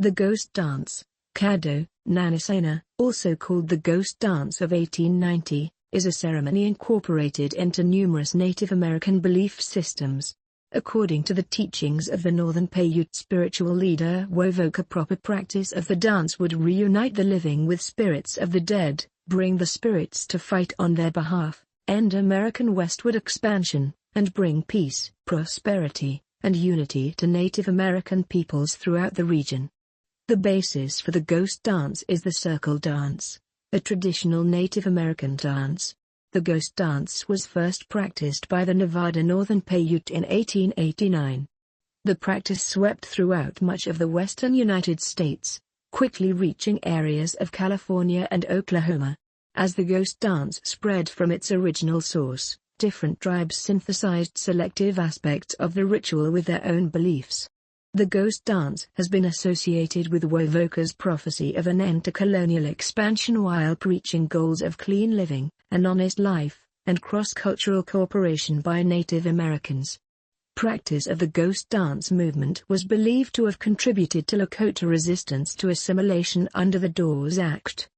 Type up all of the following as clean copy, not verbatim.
The Ghost Dance, Kado, Nanasena, also called the Ghost Dance of 1890, is a ceremony incorporated into numerous Native American belief systems. According to the teachings of the Northern Paiute spiritual leader Wovoka, proper practice of the dance would reunite the living with spirits of the dead, bring the spirits to fight on their behalf, end American westward expansion, and bring peace, prosperity, and unity to Native American peoples throughout the region. The basis for the Ghost Dance is the Circle Dance, a traditional Native American dance. The Ghost Dance was first practiced by the Nevada Northern Paiute in 1889. The practice swept throughout much of the western United States, quickly reaching areas of California and Oklahoma. As the Ghost Dance spread from its original source, different tribes synthesized selective aspects of the ritual with their own beliefs. The Ghost Dance has been associated with Wovoka's prophecy of an end to colonial expansion while preaching goals of clean living, an honest life, and cross-cultural cooperation by Native Americans. Practice of the Ghost Dance movement was believed to have contributed to Lakota resistance to assimilation under the Dawes Act.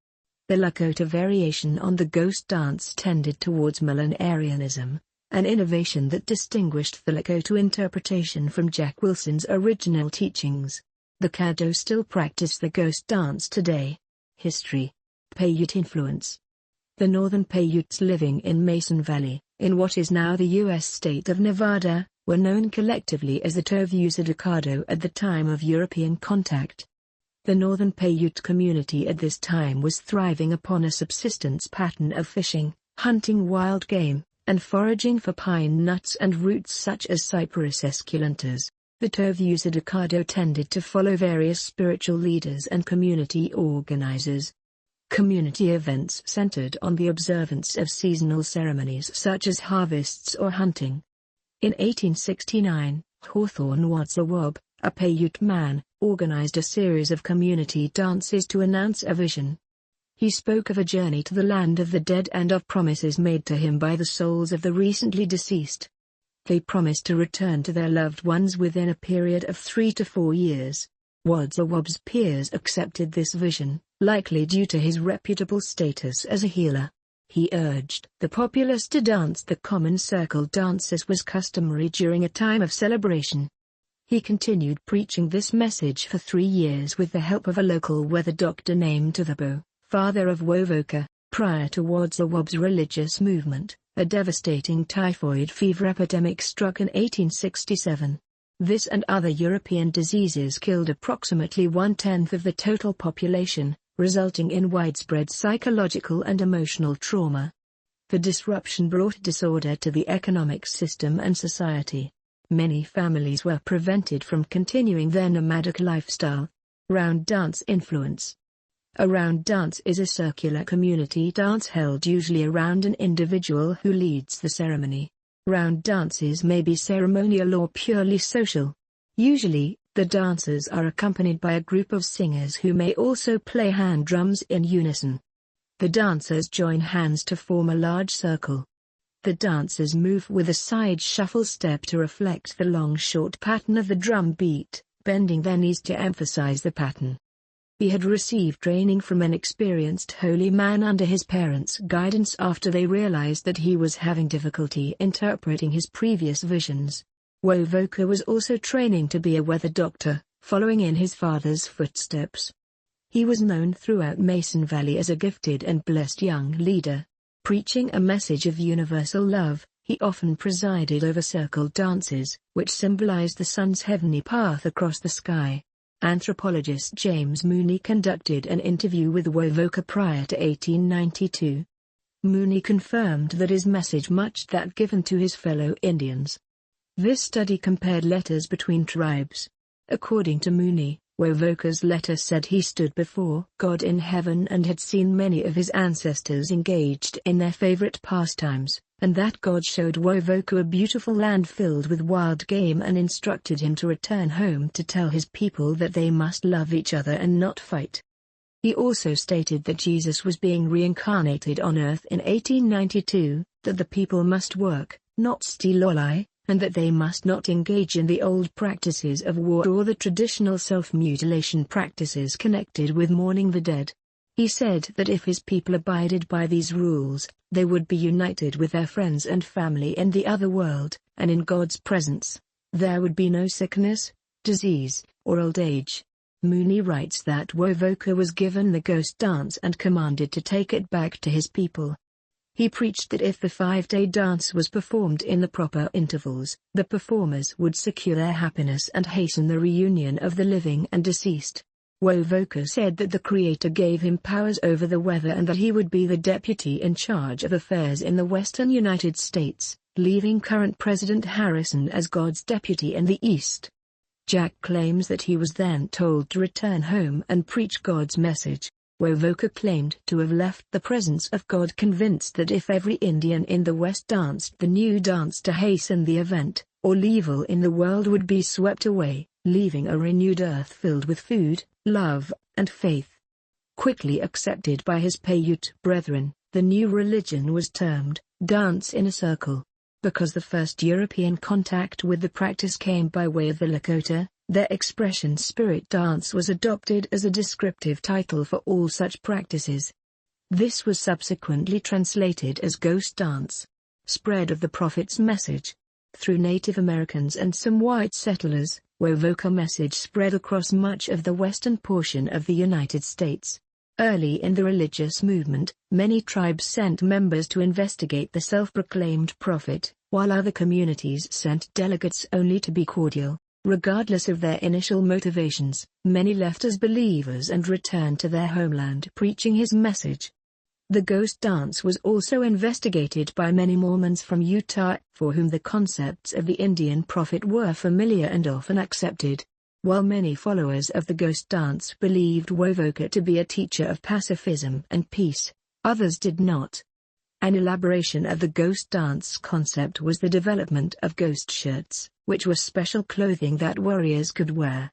The Lakota variation on the Ghost Dance tended towards millenarianism, an innovation that distinguished the Lakota interpretation from Jack Wilson's original teachings. The Caddo still practice the Ghost Dance today. History. Paiute influence. The Northern Paiutes living in Mason Valley, in what is now the U.S. state of Nevada, were known collectively as the Tovuzadakado at the time of European contact. The Northern Paiute community at this time was thriving upon a subsistence pattern of fishing, hunting wild game, and foraging for pine nuts and roots such as Cyperus esculentus. The Tovuzadakado tended to follow various spiritual leaders and community organizers. Community events centered on the observance of seasonal ceremonies such as harvests or hunting. In 1869, Hawthorne Wadsawab, a Paiute man, organized a series of community dances to announce a vision. He spoke of a journey to the land of the dead and of promises made to him by the souls of the recently deceased. They promised to return to their loved ones within a period of 3 to 4 years. Wadsawab's peers accepted this vision, likely due to his reputable status as a healer. He urged the populace to dance the common circle dance as was customary during a time of celebration. He continued preaching this message for 3 years with the help of a local weather doctor named Tuvabo, father of Wovoka. Prior to Wadsawab's religious movement, a devastating typhoid fever epidemic struck in 1867. This and other European diseases killed approximately 1/10 of the total population, resulting in widespread psychological and emotional trauma. The disruption brought disorder to the economic system and society. Many families were prevented from continuing their nomadic lifestyle. Round dance influence. A round dance is a circular community dance held usually around an individual who leads the ceremony. Round dances may be ceremonial or purely social. Usually, the dancers are accompanied by a group of singers who may also play hand drums in unison. The dancers join hands to form a large circle. The dancers move with a side shuffle step to reflect the long-short pattern of the drum beat, bending their knees to emphasize the pattern. He had received training from an experienced holy man under his parents' guidance after they realized that he was having difficulty interpreting his previous visions. Wovoka was also training to be a weather doctor, following in his father's footsteps. He was known throughout Mason Valley as a gifted and blessed young leader. Preaching a message of universal love, he often presided over circle dances, which symbolized the sun's heavenly path across the sky. Anthropologist James Mooney conducted an interview with Wovoka prior to 1892. Mooney confirmed that his message matched that given to his fellow Indians. This study compared letters between tribes. According to Mooney, Wovoka's letter said he stood before God in heaven and had seen many of his ancestors engaged in their favorite pastimes, and that God showed Wovoka a beautiful land filled with wild game and instructed him to return home to tell his people that they must love each other and not fight. He also stated that Jesus was being reincarnated on earth in 1892, that the people must work, not steal or lie, and that they must not engage in the old practices of war or the traditional self-mutilation practices connected with mourning the dead. He said that if his people abided by these rules, they would be united with their friends and family in the other world, and in God's presence. There would be no sickness, disease, or old age. Mooney writes that Wovoka was given the ghost dance and commanded to take it back to his people. He preached that if the 5-day dance was performed in the proper intervals, the performers would secure their happiness and hasten the reunion of the living and deceased. Wovoka said that the Creator gave him powers over the weather and that he would be the deputy in charge of affairs in the western United States, leaving current President Harrison as God's deputy in the East. Jack claims that he was then told to return home and preach God's message. Wovoka claimed to have left the presence of God convinced that if every Indian in the West danced the new dance to hasten the event, all evil in the world would be swept away, leaving a renewed earth filled with food, love, and faith. Quickly accepted by his Paiute brethren, the new religion was termed Dance in a Circle. Because the first European contact with the practice came by way of the Lakota, their expression spirit dance was adopted as a descriptive title for all such practices. This was subsequently translated as ghost dance. Spread of the prophet's message. Through Native Americans and some white settlers, Wovoka message spread across much of the western portion of the United States. Early in the religious movement, many tribes sent members to investigate the self-proclaimed prophet, while other communities sent delegates only to be cordial. Regardless of their initial motivations, many left as believers and returned to their homeland preaching his message. The ghost dance was also investigated by many Mormons from Utah, for whom the concepts of the Indian prophet were familiar and often accepted. While many followers of the ghost dance believed Wovoka to be a teacher of pacifism and peace, others did not. An elaboration of the ghost dance concept was the development of ghost shirts, which were special clothing that warriors could wear.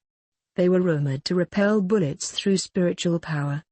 They were rumored to repel bullets through spiritual power.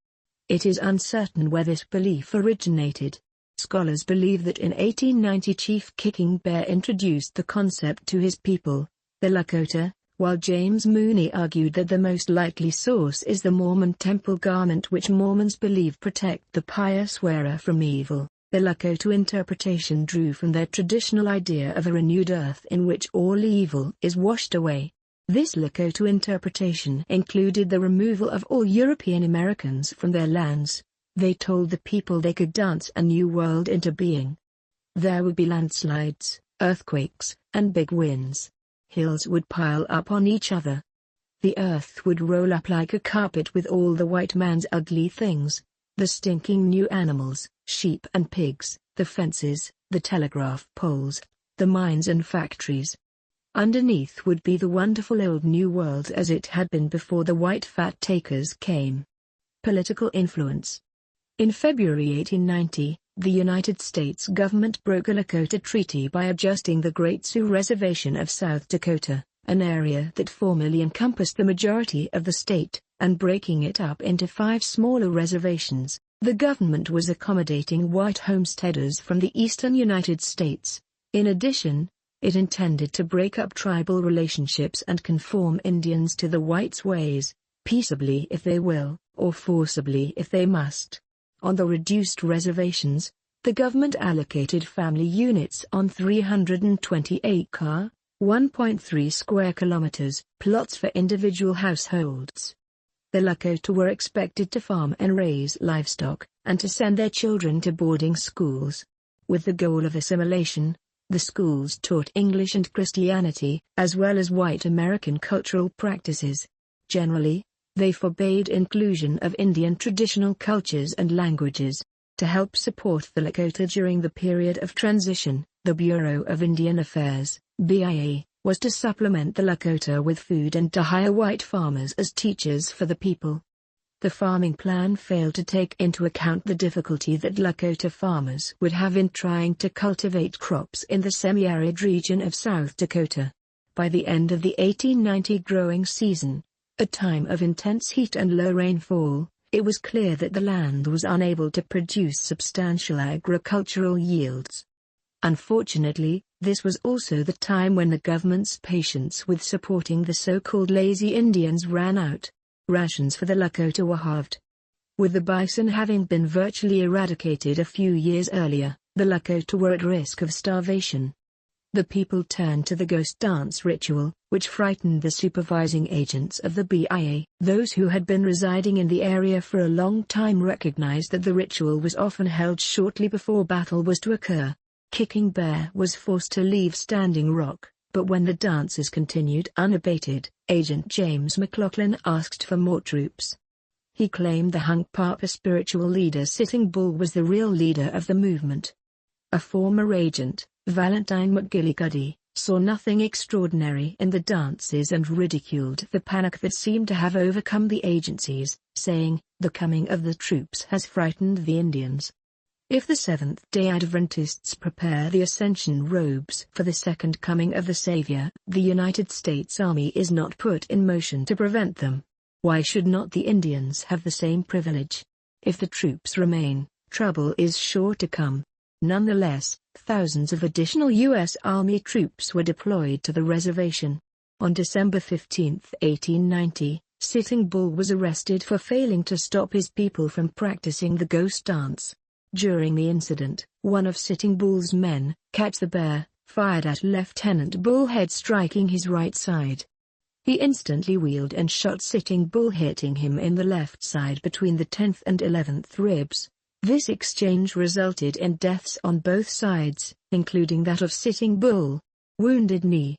It is uncertain where this belief originated. Scholars believe that in 1890 Chief Kicking Bear introduced the concept to his people, the Lakota, while James Mooney argued that the most likely source is the Mormon temple garment which Mormons believe protect the pious wearer from evil. The Lakota interpretation drew from their traditional idea of a renewed earth in which all evil is washed away. This Lakota interpretation included the removal of all European Americans from their lands. They told the people they could dance a new world into being. There would be landslides, earthquakes, and big winds. Hills would pile up on each other. The earth would roll up like a carpet with all the white man's ugly things. The stinking new animals, sheep and pigs, the fences, the telegraph poles, the mines and factories. Underneath would be the wonderful old new world as it had been before the white fat takers came. Political influence. In February 1890, the United States government broke a Lakota treaty by adjusting the Great Sioux Reservation of South Dakota, an area that formerly encompassed the majority of the state, and breaking it up into 5 smaller reservations. The government was accommodating white homesteaders from the eastern United States. In addition, it intended to break up tribal relationships and conform Indians to the whites' ways, peaceably if they will, or forcibly if they must. On the reduced reservations, the government allocated family units on 320-acre, 1.3 square kilometers, plots for individual households. The Lakota were expected to farm and raise livestock, and to send their children to boarding schools. With the goal of assimilation, the schools taught English and Christianity, as well as white American cultural practices. Generally, they forbade inclusion of Indian traditional cultures and languages. To help support the Lakota during the period of transition, the Bureau of Indian Affairs, BIA, was to supplement the Lakota with food and to hire white farmers as teachers for the people. The farming plan failed to take into account the difficulty that Lakota farmers would have in trying to cultivate crops in the semi-arid region of South Dakota. By the end of the 1890 growing season, a time of intense heat and low rainfall, it was clear that the land was unable to produce substantial agricultural yields. Unfortunately, This was also the time when the government's patience with supporting the so-called lazy Indians ran out. Rations for the Lakota were halved. With the bison having been virtually eradicated a few years earlier, the Lakota were at risk of starvation. The people turned to the ghost dance ritual, which frightened the supervising agents of the BIA. Those who had been residing in the area for a long time recognized that the ritual was often held shortly before battle was to occur. Kicking Bear was forced to leave Standing Rock, but when the dances continued unabated, Agent James McLaughlin asked for more troops. He claimed the Hunkpapa spiritual leader Sitting Bull was the real leader of the movement. A former agent, Valentine McGillicuddy, saw nothing extraordinary in the dances and ridiculed the panic that seemed to have overcome the agencies, saying, "The coming of the troops has frightened the Indians." If the Seventh-day Adventists prepare the ascension robes for the second coming of the Savior, the United States Army is not put in motion to prevent them. Why should not the Indians have the same privilege? If the troops remain, trouble is sure to come. Nonetheless, thousands of additional U.S. Army troops were deployed to the reservation. On December 15, 1890, Sitting Bull was arrested for failing to stop his people from practicing the ghost dance. During the incident, one of Sitting Bull's men, Catch the Bear, fired at Lieutenant Bullhead, striking his right side. He instantly wheeled and shot Sitting Bull, hitting him in the left side between the 10th and 11th ribs. This exchange resulted in deaths on both sides, including that of Sitting Bull. Wounded Knee.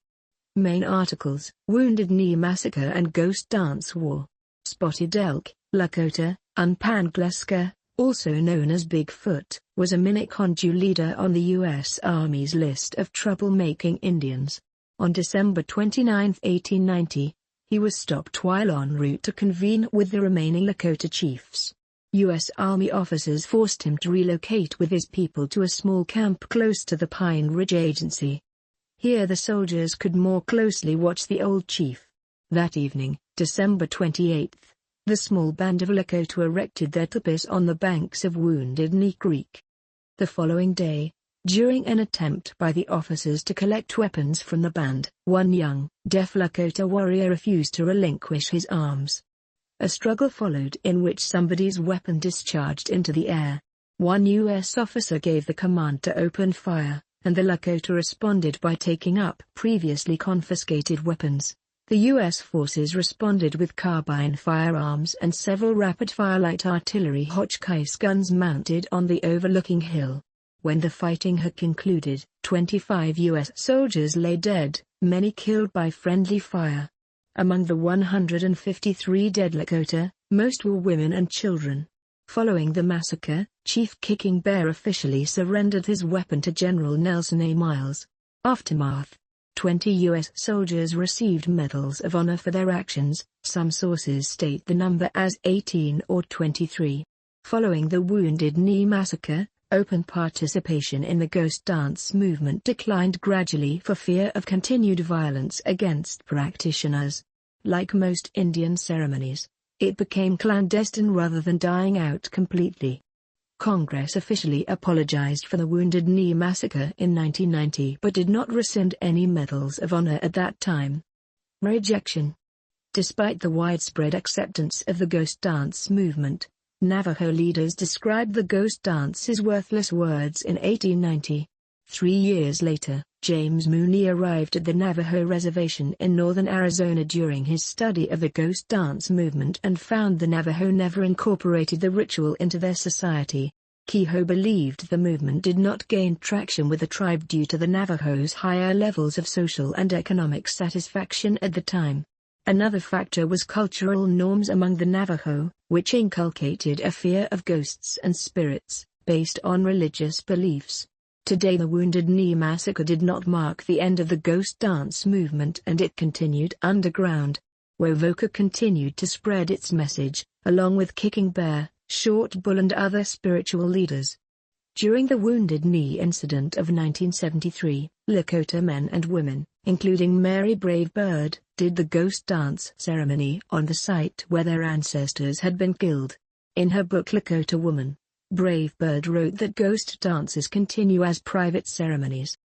Main articles: Wounded Knee Massacre and Ghost Dance War. Spotted Elk, Lakota, Unpanglaska, also known as Bigfoot, was a Minneconjou leader on the U.S. Army's list of troublemaking Indians. On December 29, 1890, he was stopped while en route to convene with the remaining Lakota chiefs. U.S. Army officers forced him to relocate with his people to a small camp close to the Pine Ridge Agency. Here the soldiers could more closely watch the old chief. That evening, December 28, the small band of Lakota erected their teepees on the banks of Wounded Knee Creek. The following day, during an attempt by the officers to collect weapons from the band, one young, deaf Lakota warrior refused to relinquish his arms. A struggle followed in which somebody's weapon discharged into the air. One U.S. officer gave the command to open fire, and the Lakota responded by taking up previously confiscated weapons. The U.S. forces responded with carbine firearms and several rapid-fire light artillery Hotchkiss guns mounted on the overlooking hill. When the fighting had concluded, 25 U.S. soldiers lay dead, many killed by friendly fire. Among the 153 dead Lakota, most were women and children. Following the massacre, Chief Kicking Bear officially surrendered his weapon to General Nelson A. Miles. Aftermath: 20 U.S. soldiers received medals of honor for their actions. Some sources state the number as 18 or 23. Following the Wounded Knee Massacre, open participation in the ghost dance movement declined gradually for fear of continued violence against practitioners. Like most Indian ceremonies, it became clandestine rather than dying out completely. Congress officially apologized for the Wounded Knee Massacre in 1990 but did not rescind any medals of honor at that time. Rejection. Despite the widespread acceptance of the ghost dance movement, Navajo leaders described the ghost dance as worthless words in 1890. 3 years later, James Mooney arrived at the Navajo reservation in northern Arizona during his study of the ghost dance movement and found the Navajo never incorporated the ritual into their society. Kehoe believed the movement did not gain traction with the tribe due to the Navajos' higher levels of social and economic satisfaction at the time. Another factor was cultural norms among the Navajo, which inculcated a fear of ghosts and spirits, based on religious beliefs. Today the Wounded Knee Massacre did not mark the end of the ghost dance movement and it continued underground. Wovoka continued to spread its message, along with Kicking Bear, Short Bull and other spiritual leaders. During the Wounded Knee incident of 1973, Lakota men and women, including Mary Brave Bird, did the ghost dance ceremony on the site where their ancestors had been killed. In her book Lakota Woman, Brave Bird wrote that ghost dances continue as private ceremonies.